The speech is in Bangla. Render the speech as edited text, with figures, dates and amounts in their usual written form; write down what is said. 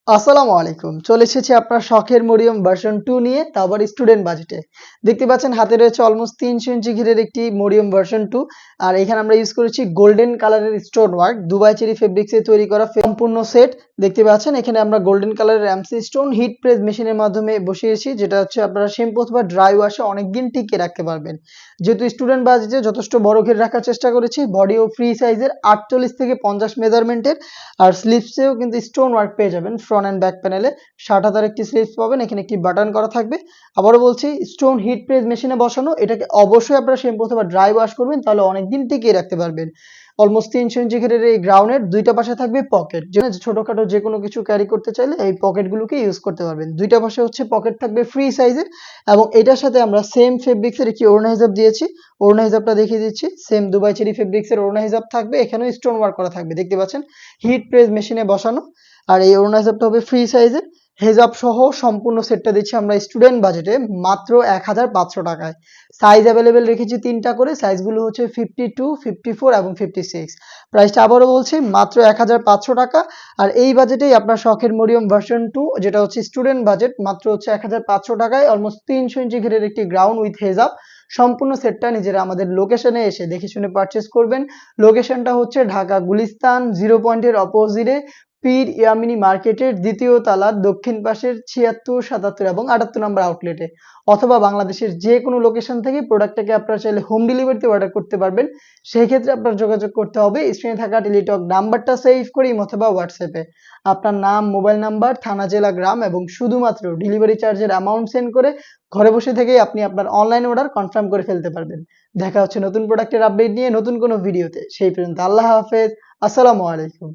আসসালামু আলাইকুম। চলে এসেছি আপনার শখের মরিয়ম ভার্সন 2 নিয়ে, তাও আবার স্টুডেন্ট বাজেটে। দেখতে পাচ্ছেন হাতে রয়েছে অলমোস্ট 300 ইঞ্চি ঘিরের একটি মরিয়ম ভার্সন 2। আর এখানে আমরা ইউজ করেছি গোল্ডেন কালারের স্টোন ওয়ার্ক, দুবাই চেরি ফেব্রিক্সে তৈরি করা সম্পূর্ণ সেট। দেখতে পাচ্ছেন এখানে আমরা গোল্ডেন কালারের এমসি স্টোন হিট প্রেস মেশিনের মাধ্যমে বসিয়েছি, যেটা হচ্ছে আপনারা শ্যাম্পু অথবা ড্রাই ওয়াশে অনেকদিন টিকিয়ে রাখতে পারবেন। যেহেতু স্টুডেন্ট বাজেটে যথেষ্ট বড় ঘের রাখার চেষ্টা করেছি, বডিও ফ্রি সাইজের 48 থেকে 50 মেজারমেন্টের। আর স্লিপসেও কিন্তু স্টোন ওয়ার্ক পেয়ে যাবেন। ফ্রন্ট অ্যান্ড ব্যাক প্যানেলে 60,000 একটি স্লিপস পাবেন। এখানে একটি বাটন করা থাকবে। আবারও বলছি, স্টোন হিট প্রেস মেশিনে বসানো, এটাকে অবশ্যই আপনারা শ্যাম্পু অথবা ড্রাই ওয়াশ করবেন, তাহলে অনেকদিন টিকিয়ে রাখতে পারবেন। অলমোস্ট 300 ইঞ্চি ঘেরের এই গ্রাউন্ডের দুইটা পাশে থাকবে পকেট, যেটা ছোটখাটো যে কোনো কিছু ক্যারি করতে চাইলে এই পকেটগুলোকে ইউজ করতে পারবেন। দুইটা পাশে হচ্ছে পকেট থাকবে ফ্রি সাইজের। এবং এটার সাথে আমরা সেম ফেব্রিক্সের একটি ওড়না হিজাব দিয়েছি। ওড়না হিজাবটা দেখিয়ে দিচ্ছি। সেম দুবাই চেরি ফেব্রিক্সের ওড়না হিজাব থাকবে, এখানেও স্টোন ওয়ার্ক করা থাকবে। দেখতে পাচ্ছেন হিট প্রেস মেশিনে বসানো। আর এই ওড়না হিজাবটা হবে ফ্রি সাইজের। হেজাব সহ সম্পূর্ণ সেটটা দিচ্ছি আমরা স্টুডেন্ট বাজেটে মাত্র 1500 টাকায়। সাইজ অ্যাভেলেবেল রেখেছি 3টা করে। সাইজগুলো হচ্ছে 52, 54 এবং 56। প্রাইসটা আবারও বলছি, মাত্র 1500 টাকা। আর এই বাজেটেই আপনার শখের মরিয়ম ভার্সন 2, যেটা হচ্ছে স্টুডেন্ট বাজেট, মাত্র হচ্ছে 1500 টাকায় অলমোস্ট 300 ইঞ্চি ঘেরের একটি গ্রাউন্ড উইথ হেজাব। সম্পূর্ণ সেটটা নিজেরা আমাদের লোকেশনে এসে দেখে শুনে পারচেস করবেন। লোকেশনটা হচ্ছে ঢাকা গুলিস্তান 0 পয়েন্টের অপোজিটে, পীর ইয়ামিনী মার্কেটের দ্বিতীয় তালার দক্ষিণ পাশের 76, 77 এবং 78 নম্বর আউটলেটে। অথবা বাংলাদেশের যে কোনো লোকেশন থেকে প্রোডাক্টটাকে আপনারা চাইলে হোম ডেলিভারিতে অর্ডার করতে পারবেন। সেই ক্ষেত্রে আপনার যোগাযোগ করতে হবে স্ক্রিনে থাকা টেলিটক নাম্বারটা সেভ করে অথবা হোয়াটসঅ্যাপে আপনার নাম, মোবাইল নাম্বার, থানা, জেলা, গ্রাম এবং শুধুমাত্র ডেলিভারি চার্জের অ্যামাউন্ট সেন্ড করে ঘরে বসে থেকেই আপনি আপনার অনলাইন অর্ডার কনফার্ম করে ফেলতে পারবেন। দেখা হচ্ছে নতুন প্রোডাক্টের আপডেট নিয়ে নতুন কোনো ভিডিওতে। সেই পর্যন্ত আল্লাহ হাফেজ। আসসালামু আলাইকুম।